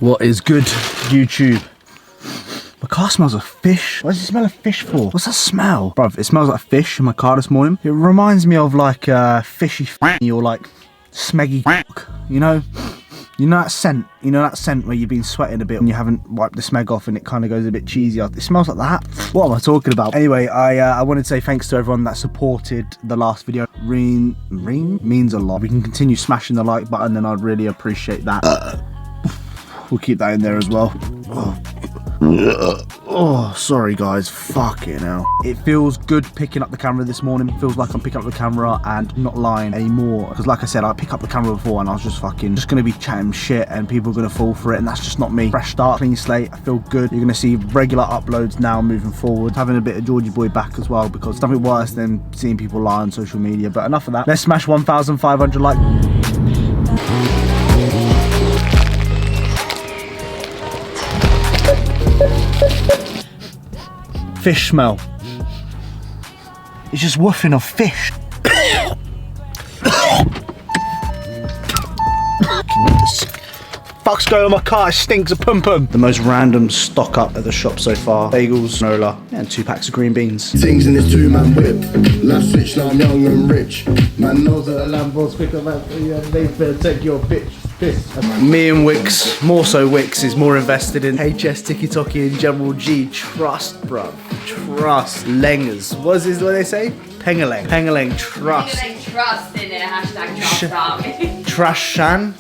What is good, YouTube? My car smells of fish. What does it smell of fish for? What's that smell? Bruv, it smells like fish in my car this morning. It reminds me of like fishy or like smeggy, you know? You know that scent? You know that scent where you've been sweating a bit and you haven't wiped the smeg off and it kind of goes a bit cheesy? It smells like that. What am I talking about? Anyway, I wanted to say thanks to everyone that supported the last video. Means a lot. We can continue smashing the like button and I'd really appreciate that. We'll keep that in there as well. Oh, sorry guys, fucking hell. It feels good picking up the camera this morning. It feels like I'm picking up the camera and not lying anymore. Because like I said, I picked up the camera before and I was just gonna be chatting shit and people are gonna fall for it, and that's just not me. Fresh start, clean slate, I feel good. You're gonna see regular uploads now moving forward. Having a bit of Georgie boy back as well, because nothing worse than seeing people lie on social media. But enough of that. Let's smash 1,500 likes. Fish smell. It's just woofing of fish. Fuck's going on my car? It stinks of pum pum. The most random stock up at the shop so far. Bagels, granola, and 2 packs of green beans. Things in this 2-man whip. Last switch, now I'm young and rich. Man knows that a Lambo's quicker than they better take your bitch. Me and Wix, more so Wix, is more invested in HS, Tiki Toki and General G. Trust, bruv. Trust. Lengers. What they say? Pengaleng. Pengaleng, trust. Pengaleng trust in it. Hashtag trust army.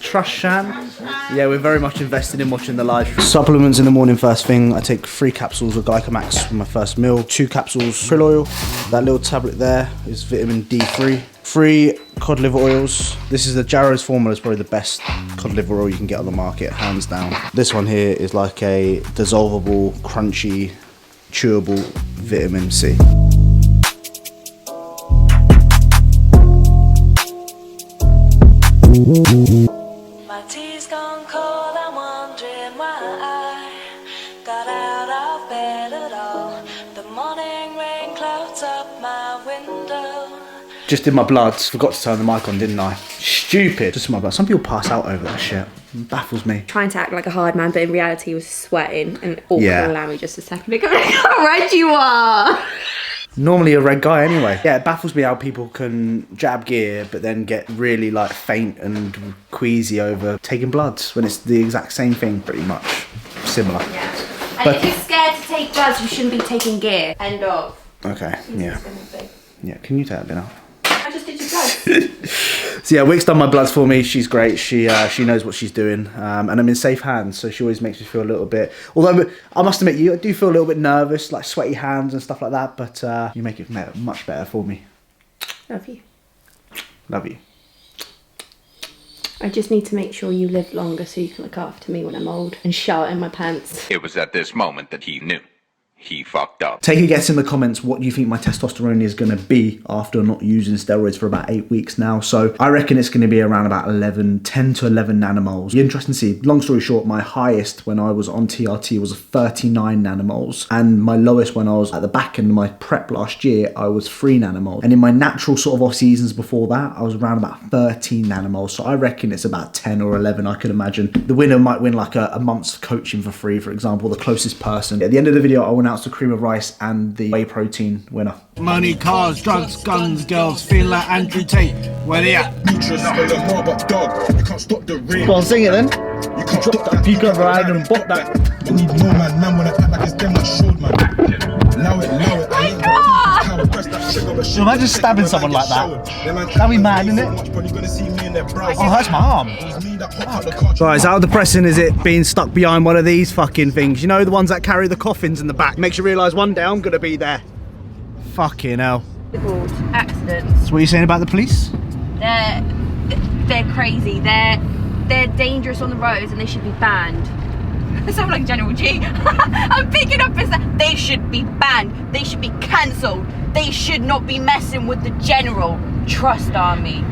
Trust Shan. Yeah, we're very much invested in watching the live stream. Supplements in the morning first thing. I take 3 capsules of Glycomax for my first meal. 2 capsules krill oil. That little tablet there is vitamin D3. 3 cod liver oils. This is the Jarrow's formula. Is probably the best cod liver oil you can get on the market, hands down. This one here is like a dissolvable, crunchy, chewable vitamin C. My tea's gone cold, I'm wondering why I got out of bed at all. The morning rain clouds up my window. Just in my blood. Forgot to turn the mic on, didn't I? Stupid. Just in my blood. Some people pass out over that shit. It baffles me. Trying to act like a hard man, but in reality he was sweating. And allow me just a second. Look at how red you are. Normally a red guy anyway. Yeah, it baffles me how people can jab gear but then get really like faint and queasy over taking bloods when it's the exact same thing, pretty much. Similar. Yeah. And if you're scared to take bloods, you shouldn't be taking gear. End of. Okay, yeah. Yeah, can you take that bit out? I just did your bloods. So yeah, Wick's done my bloods for me. She's great. She knows what she's doing, and I'm in safe hands. So she always makes me feel a little bit. Although I must admit, I do feel a little bit nervous, like sweaty hands and stuff like that. But you make it much better for me. Love you. Love you. I just need to make sure you live longer so you can look after me when I'm old and shout in my pants. It was at this moment that he knew. He fucked up. Take a guess in the comments what you think my testosterone is going to be after not using steroids for about 8 weeks now. So I reckon it's going to be around about 10 to 11 nanomoles. Be interesting to see. Long story short, my highest when I was on TRT was 39 nanomoles. And my lowest when I was at the back end of my prep last year, I was 3 nanomoles. And in my natural sort of off seasons before that, I was around about 13 nanomoles. So I reckon it's about 10 or 11, I could imagine. The winner might win like a month's coaching for free, for example, the closest person. At the end of the video, I will announce the cream of rice and the whey protein winner. Money, cars, drugs, guns, girls, feel like Andrew Tate. Where they at? Go on, sing it then. You can't drop that peak over and bop that. You need more man wanna act like it's them that showed man. Allow it, I ain't got press that sugar. So imagine stabbing someone like that. That'd be mad, isn't it? Oh, that's my arm. Guys, how depressing is it being stuck behind one of these fucking things? You know, the ones that carry the coffins in the back. Makes you realise one day I'm gonna be there. Fucking hell. Accidents. So what are you saying about the police? They're crazy. They're dangerous on the roads and they should be banned. I sound like General G. I'm picking up as that. They should be banned. They should be cancelled. They should not be messing with the general. Trust army.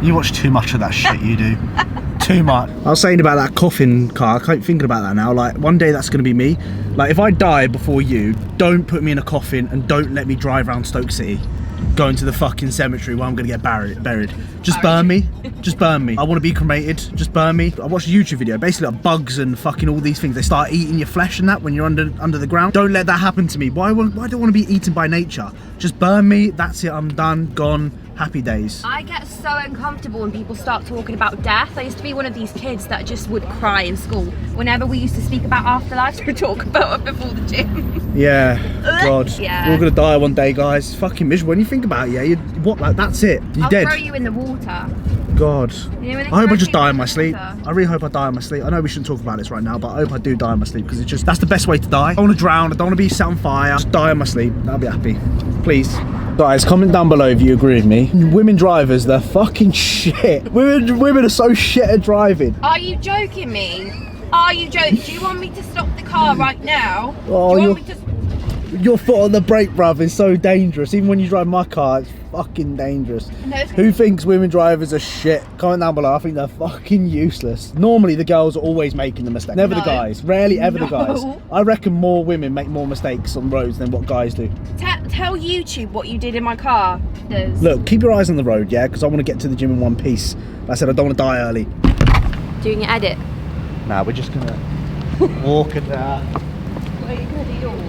You watch too much of that shit, you do. Too much. I was saying about that coffin car, I keep thinking about that now. Like, one day that's going to be me. Like, if I die before you, don't put me in a coffin and don't let me drive around Stoke City. going to the fucking cemetery where I'm gonna get buried. Just burn me. Just burn me. I want to be cremated. Just burn me. I watched a YouTube video, basically like bugs and fucking all these things. They start eating your flesh and that when you're under the ground. Don't let that happen to me. Why do I want to be eaten by nature? Just burn me. That's it. I'm done. Gone. Happy days. I get so uncomfortable when people start talking about death. I used to be one of these kids that just would cry in school whenever we used to speak about afterlife or talk about it before the gym. Yeah, God. Yeah. We're all gonna die one day, guys. It's fucking miserable when you think about it. Yeah, like that's it. You're I'll dead. throw you in the water. God. You know, when they I hope throw I just people die in in my the sleep. water. I really hope I die in my sleep. I know we shouldn't talk about this right now, but I hope I do die in my sleep because it's just that's the best way to die. I don't want to drown. I don't want to be set on fire. Just die in my sleep. I'll be happy. Please. Guys, comment down below if you agree with me. Women drivers, they're fucking shit. Women are so shit at driving. Are you joking me? Are you joking? Do you want me to stop the car right now? Oh, Do you want me to... Your foot on the brake, bruv, is so dangerous. Even when you drive my car, it's fucking dangerous. No, it's- Who thinks women drivers are shit? Comment down below. I think they're fucking useless. Normally, the girls are always making the mistake. Never the No. guys. Rarely ever the No. guys. I reckon more women make more mistakes on roads than what guys do. Tell YouTube what you did in my car. Look, keep your eyes on the road, yeah? Because I want to get to the gym in one piece. Like I said, I don't want to die early. Doing your edit. Nah, we're just going to walk and that. What are you going to do your walk?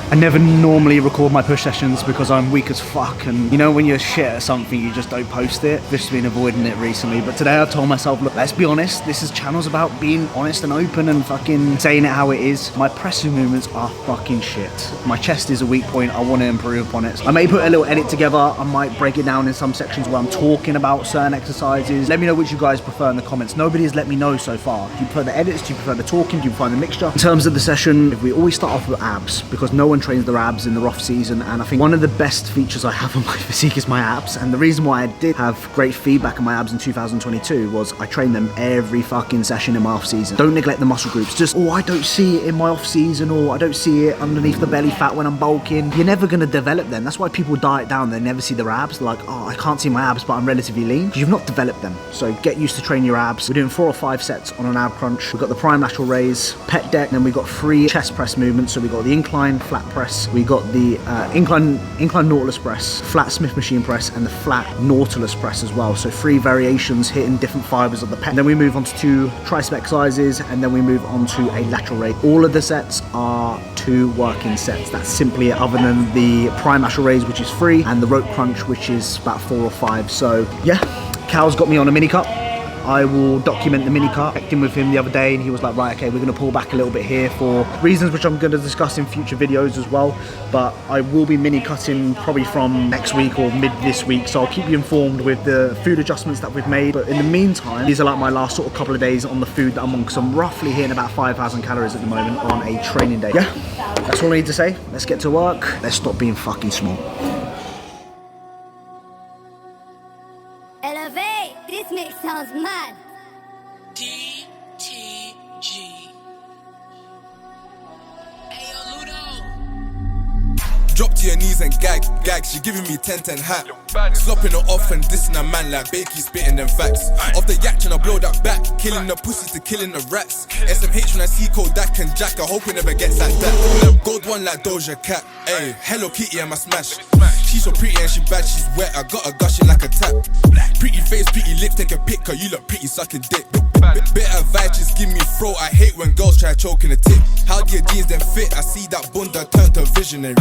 I never normally record my push sessions because I'm weak as fuck, and you know when you're shit at something you just don't post it. I've just been avoiding it recently, but today I told myself, look, let's be honest, this channel's about being honest and open and fucking saying it how it is. My pressing movements are fucking shit. My chest is a weak point, I want to improve upon it. I may put a little edit together, I might break it down in some sections where I'm talking about certain exercises. Let me know which you guys prefer in the comments. Nobody has let me know so far. Do you prefer the edits? Do you prefer the talking? Do you prefer the mixture? In terms of the session, if we always start off with abs, because no one trains their abs in the off season, and I think one of the best features I have on my physique is my abs, and the reason why I did have great feedback on my abs in 2022 was I trained them every fucking session in my off season. Don't neglect the muscle groups. Just, oh, I don't see it in my off season, or I don't see it underneath the belly fat when I'm bulking. You're never going to develop them. That's why people diet down. They never see their abs. They're like, oh, I can't see my abs, but I'm relatively lean. You've not developed them. So get used to training your abs. We're doing 4 or 5 sets on an ab crunch. We've got the prime lateral raise, pec deck, and then we've got 3 chest press movements. So we've got the incline flat press, we got the incline Nautilus press, flat Smith machine press, and the flat Nautilus press as well. So 3 variations hitting different fibers of the pec. And then we move on to 2 tricep exercises, and then we move on to a lateral raise. All of the sets are 2 working sets. That's simply it, other than the prime lateral raise, which is 3, and the rope crunch, which is about 4 or 5. So yeah, Cal's got me on a mini cut. I will document the mini cut. I checked in with him the other day and he was like, right, okay, we're going to pull back a little bit here for reasons which I'm going to discuss in future videos as well. But I will be mini cutting probably from next week or mid this week. So I'll keep you informed with the food adjustments that we've made. But in the meantime, these are like my last sort of couple of days on the food that I'm on, because I'm roughly hitting about 5,000 calories at the moment on a training day. Yeah, that's all I need to say. Let's get to work. Let's stop being fucking small. Elevate! This mix sounds mad! DTG. Ayo, Ludo. Drop to your knees and gag. She giving me 10-10 hat. Slopping her off and dissing a man like Bakey spitting them facts. Off the yak and I blow that back. Killing the pussy to killing the rats. SMH when I see Kodak and Jack. I hope it never gets like that. Gold one like Doja Cat. Ayy, Hello Kitty and my smash. She's so pretty and she bad, she's wet. I got her gushing like a tap. Pretty face, pretty lips, take a pic, cause you look pretty sucking dick. Bit of vibe, just give me throat. I hate when girls try choking a tip. How do your jeans then fit? I see that bunda turn to visionary.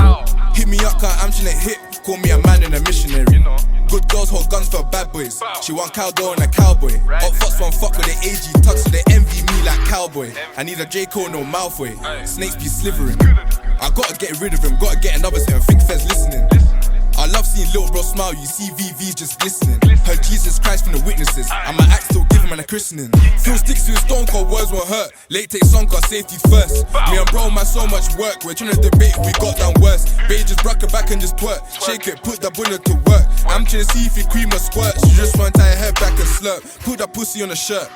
Hit me up, cause I'm trying to hit. Call me a man and a missionary. Good girls hold guns for bad boys. She want cowgirl and a cowboy. Hot fucks won't fuck with the AG tucks, so they envy me like cowboy. I need a J. Cole, no Malfoy. Snakes be slithering. I gotta get rid of him, gotta get another set and think Fed's listening. I love seeing little bro smile, you see VV's just glistening. Heard Jesus Christ from the witnesses, and my act still give him a christening. Feel sticks to the stone cold, words won't hurt. Late take song cause safety first. Me and bro man so much work, we're trying to debate we got done worse. Babe just broke her back and just twerk. Shake it, put that bullet to work. I'm trying to see if he cream or squirt. She just want to tie her head back and slurp. Put that pussy on a shirt.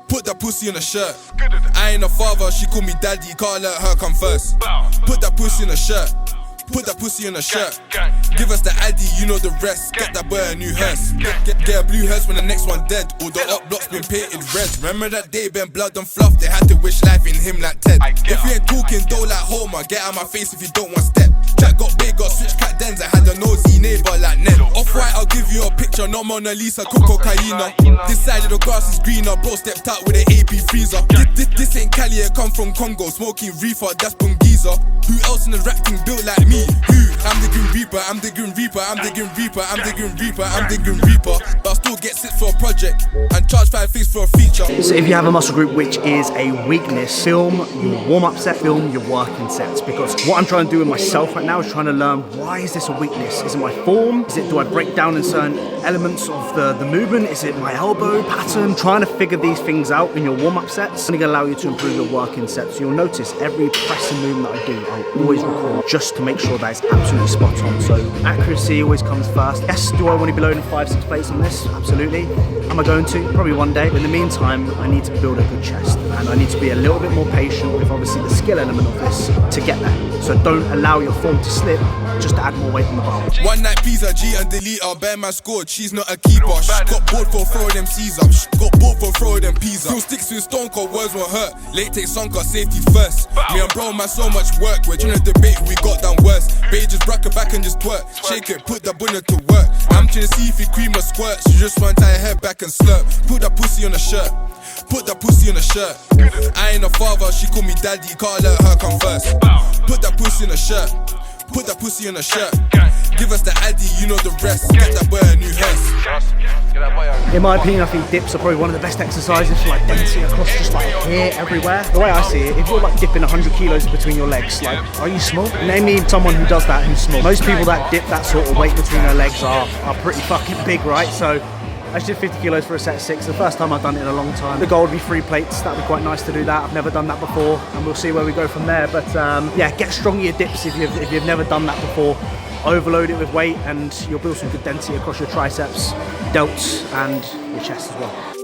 Put that pussy on a shirt. I ain't a father, she call me daddy, can't let her come first. Put that pussy in a shirt. Put that pussy on a shirt. Give us the Addy, you know the rest. Get that boy a new hearse. Get a blue hearse when the next one dead. All the up blocks been painted red. Remember that day, been blood and fluff. They had to wish life in him like Ted. If you ain't talking though like Homer, get out my face if you don't want step. Jack got big, got switch cat dens. I had a nosy neighbor like Ned. Off-white, I'll give you a picture, not Mona Lisa, cocaine. This side of the grass is greener. Bro stepped out with an AP freezer. This ain't Cali, I come from Congo. Smoking reefer, that's Bungiza. Who else in the rap team built like me? Who? I'm the Grim Reaper, I'm the Grim Reaper, I'm the Grim Reaper, I'm the Grim Reaper, I'm the Grim Reaper. But I still get sit for a project and charge 5 things for a feature. So if you have a muscle group which is a weakness, film your warm-up set, film your working sets, because what I'm trying to do with myself right now is trying to learn, why is this a weakness? Is it my form? Is it, do I break down in certain elements of the movement? Is it my elbow pattern? Trying to figure these things out in your warm-up sets is going to allow you to improve your working sets. You'll notice every press and movement that I do, I'll always record just to make sure that it's absolutely spot on. So accuracy always comes first. Yes, do I want to be loading 5-6 plates on this? Absolutely. Am I going to? Probably one day. But in the meantime, I need to build a good chest, and I need to be a little bit more patient with obviously the skill element of this to get there. So don't allow your form to slip just to add more weight on the bar. One night pizza, G and delete her. Bear man scored, she's not a keeper. She got bored for throwing them C's up. She got bored for throwing them peas up. Still sticks to stone cold, words won't hurt. Latex sunk got safety first. Me and bro man so much work. We're trying to debate who we got done worse. Babe just brack her back and just twerk. Shake it, put that bunny to work. I'm trying to see if he cream or squirt. She just want to tie her head back and slurp. Put that pussy on a shirt. Put that pussy on a shirt. I ain't a father, she call me daddy. Can't let her come first. Put that pussy in a shirt. Put that pussy on a shirt. Give us the Addy, you know the rest. Get that boy a new hearse. In my opinion, I think dips are probably one of the best exercises for like density across just like here, everywhere. The way I see it, if you're like dipping 100 kilos between your legs, like, are you small? Name me someone who does that who's small. Most people that dip that sort of weight between their legs are pretty fucking big, right? So I just did 50 kilos for a set of 6. The first time I've done it in a long time. The goal would be 3 plates. That'd be quite nice to do that. I've never done that before, and we'll see where we go from there. But yeah, get strong at your dips if you've never done that before. Overload it with weight, and you'll build some good density across your triceps, delts, and your chest as well.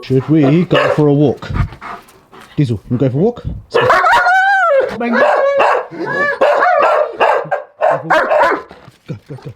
Should we go for a walk? Diesel, you go for a walk? Go.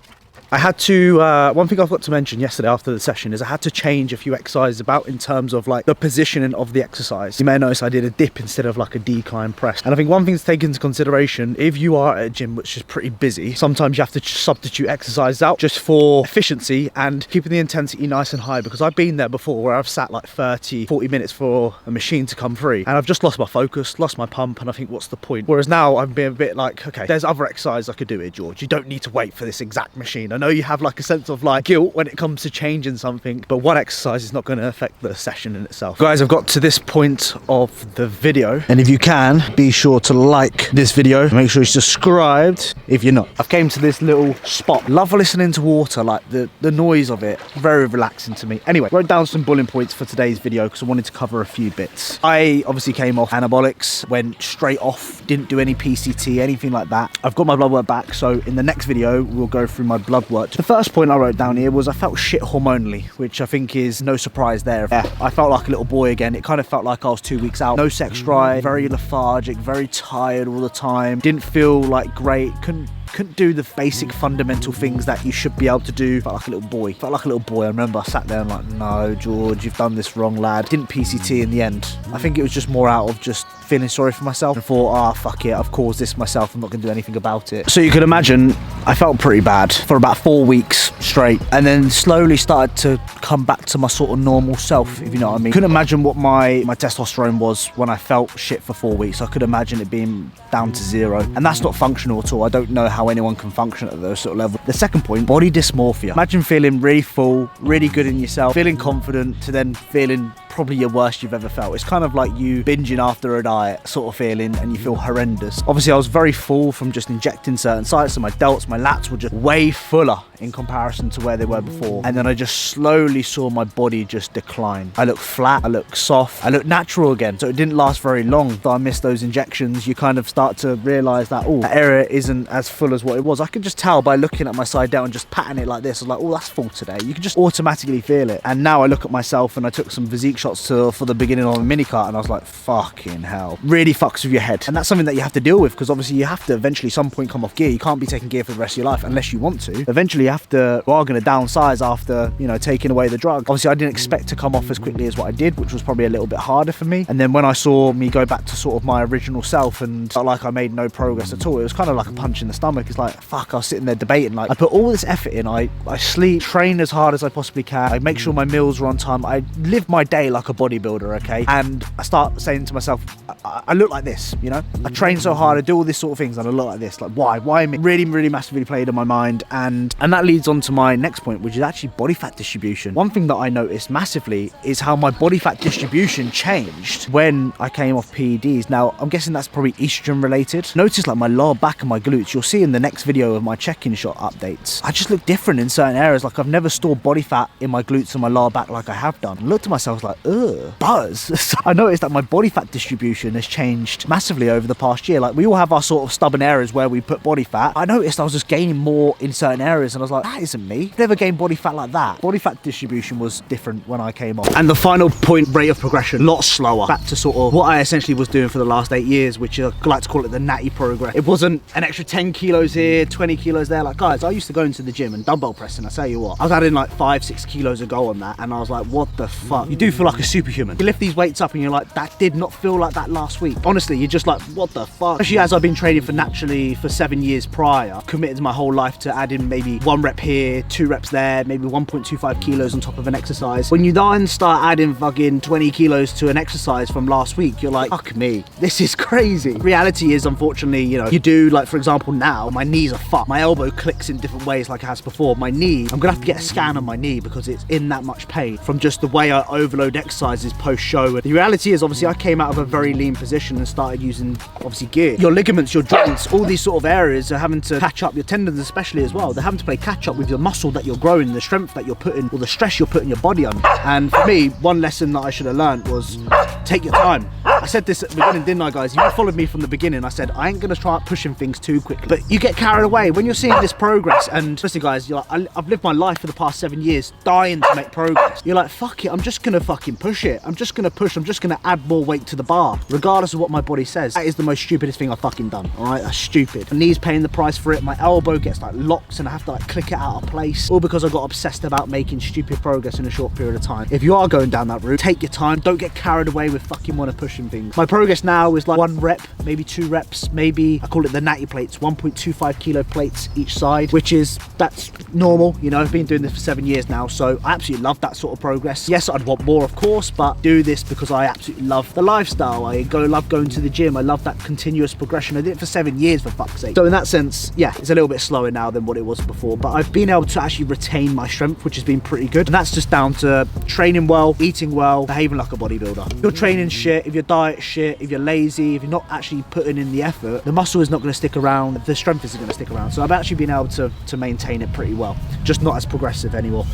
I had to, one thing I forgot to mention yesterday after the session is I had to change a few exercises about in terms of like the positioning of the exercise. You may notice I did a dip instead of like a decline press. And I think one thing to take into consideration, if you are at a gym which is pretty busy, sometimes you have to substitute exercise out just for efficiency and keeping the intensity nice and high, because I've been there before where I've sat like 30-40 minutes for a machine to come free and I've just lost my focus, lost my pump, and I think what's the point? Whereas now I'm being a bit like, okay, there's other exercises I could do here, George. You don't need to wait for this exact machine. I know you have like a sense of like guilt when it comes to changing something, but one exercise is not going to affect the session in itself. Guys, I've got to this point of the video, and if you can, be sure to like this video, make sure you're subscribed if you're not. I've came to this little spot. Love listening to water, like the noise of it, very relaxing to me. Anyway, wrote down some bullet points for today's video because I wanted to cover a few bits. I obviously came off anabolics, went straight off, didn't do any PCT, anything like that. I've got my blood work back, so in the next video we'll go through my blood work. The first point I wrote down here was I felt shit hormonally, which I think is no surprise there. Yeah, I felt like a little boy again. It kind of felt like I was 2 weeks out. No sex drive, very lethargic, very tired all the time. Didn't feel like great, couldn't do the basic fundamental things that you should be able to do. Felt like a little boy. I remember I sat there and like, no, George, you've done this wrong, lad. Didn't PCT in the end. I think it was just more out of just feeling sorry for myself and thought, ah, fuck it, I've caused this myself, I'm not going to do anything about it. So you can imagine, I felt pretty bad for about 4 weeks straight, and then slowly started to come back to my sort of normal self, if you know what I mean. Couldn't imagine what my testosterone was when I felt shit for 4 weeks. I could imagine it being down to 0, and that's not functional at all. I don't know how anyone can function at those sort of levels. The second point, body dysmorphia. Imagine feeling really full, really good in yourself, feeling confident, to then feeling probably your worst you've ever felt. It's kind of like you binging after a diet sort of feeling, and you feel horrendous. Obviously I was very full from just injecting certain sites, so my delts, my lats were just way fuller in comparison to where they were before, and then I just slowly saw my body just decline. I looked flat, I looked soft, I looked natural again. So it didn't last very long. Though I missed those injections, you kind of start to realize that, oh, that area isn't as full as what it was. I could just tell by looking at my side down and just patting it like this. I was like, oh, that's full today. You can just automatically feel it. And now I look at myself, and I took some physique shots for the beginning of a mini cart, and I was like, fucking hell. Really fucks with your head. And that's something that you have to deal with, because obviously you have to eventually some point come off gear. You can't be taking gear for the rest of your life unless you want to. Eventually you are going to downsize after, you know, taking away the drug. Obviously I didn't expect to come off as quickly as what I did, which was probably a little bit harder for me. And then when I saw me go back to sort of my original self and felt like I made no progress at all, it was kind of like a punch in the stomach. It's like, fuck, I was sitting there debating, like, I put all this effort in, I sleep, train as hard as I possibly can, I make sure my meals are on time, I live my day like a bodybuilder, okay? And I start saying to myself, I look like this, you know? I train so hard, I do all these sort of things, and I look like this. Like, why me? Really, really massively played in my mind. And that leads on to my next point, which is actually body fat distribution. One thing that I noticed massively is how my body fat distribution changed when I came off PEDs. Now, I'm guessing that's probably estrogen related. Notice like my lower back and my glutes, you'll see in the next video of my check-in shot updates, I just look different in certain areas. Like, I've never stored body fat in my glutes and my lower back like I have done. I looked at myself like, ugh, buzz. So I noticed that my body fat distribution has changed massively over the past year. Like, we all have our sort of stubborn areas where we put body fat. I noticed I was just gaining more in certain areas, and I was like, that isn't me. I've never gained body fat like that. Body fat distribution was different when I came off. And the final point, rate of progression, a lot slower. Back to sort of what I essentially was doing for the last 8 years, which I like to call it the natty progress. It wasn't an extra 10 kilos here, 20 kilos there. Like, guys, I used to go into the gym and dumbbell pressing, I tell you what, I was adding like 5-6 kilos a go on that, and I was like, what the fuck? You do feel like a superhuman. You lift these weights up and you're like, that did not feel like that last week. Honestly, you're just like, what the fuck? Especially as I've been training for naturally for 7 years prior, committed my whole life to adding maybe 1 rep here, 2 reps there, maybe 1.25 kilos on top of an exercise. When you then start adding fucking 20 kilos to an exercise from last week, you're like, fuck me, this is crazy. Reality is, unfortunately, you know, you do, like, for example, now my knees are fucked. My elbow clicks in different ways like it has before. My knee, I'm gonna have to get a scan on my knee because it's in that much pain from just the way I overload exercises post-show. And the reality is, obviously, I came out of a very lean position and started using, obviously, gear. Your ligaments, your joints, all these sort of areas are having to catch up, your tendons especially as well. They're having to play catch up with your muscle that you're growing, the strength that you're putting, or the stress you're putting your body under. And for me, one lesson that I should have learned was take your time. I said this at the beginning, didn't I, guys? You followed me from the beginning. I said, I ain't gonna try pushing things too quickly. But you get carried away when you're seeing this progress. And listen, guys, you're like, I've lived my life for the past 7 years dying to make progress. You're like, fuck it, I'm just gonna fucking push it. I'm just gonna push, I'm just gonna add more weight to the bar, regardless of what my body says. That is the most stupidest thing I've fucking done, all right? That's stupid. My knee's paying the price for it. My elbow gets like locked and I have to like click it out of place, all because I got obsessed about making stupid progress in a short period of time. If you are going down that route, take your time. Don't get carried away with fucking want to pushing things. My progress now is like 1 rep, maybe 2 reps, maybe, I call it the natty plates, 1.25 kilo plates each side, which is, that's normal. You know, I've been doing this for 7 years now, so I absolutely love that sort of progress. Yes, I'd want more, of course, but do this because I absolutely love the lifestyle. I love going to the gym. I love that continuous progression. I did it for 7 years, for fuck's sake. So in that sense, yeah, it's a little bit slower now than what it was before, but I've been able to actually retain my strength, which has been pretty good. And that's just down to training well, eating well, behaving like a bodybuilder. If you're training shit, if your diet's shit, if you're lazy, if you're not actually putting in the effort, the muscle is not going to stick around, the strength isn't going to stick around. So I've actually been able to maintain it pretty well, just not as progressive anymore.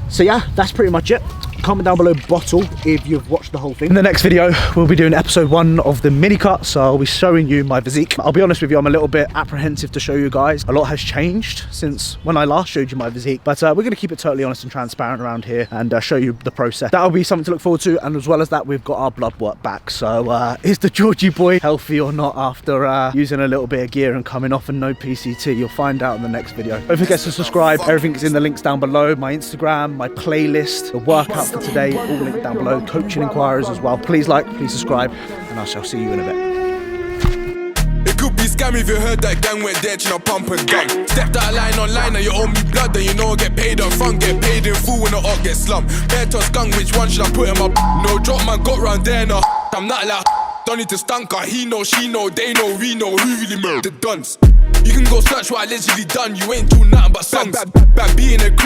So yeah, that's pretty much it. Comment down below bottle if you've watched the whole thing. In the next video, we'll be doing episode 1 of the mini cut, so I'll be showing you my physique. I'll be honest with you, I'm a little bit apprehensive to show you guys. A lot has changed since when I last showed you my physique, but we're going to keep it totally honest and transparent around here and show you the process. That'll be something to look forward to, and as well as that, we've got our blood work back. So is the Georgie boy healthy or not after using a little bit of gear and coming off and no PCT? You'll find out in the next video. Don't forget to subscribe. Everything's in the links down below. My Instagram, my playlist, the workout for today, all linked down below. Coaching inquiries as well. Please like, please subscribe, and and I shall see you in a bit. It could be scam if you heard that gang went there tryna pump and gang. Stepped out of line online and you owe me blood, then you know I get paid up front, get paid in full when the art get slumped. Bear to skunk, which one should I put him up? No drop man got round there now. I'm not like don't need to stunker. He know, she know, they know, we know who really murdered the dunce. You can go search what I allegedly done. You ain't do nothing but songs. Bad being a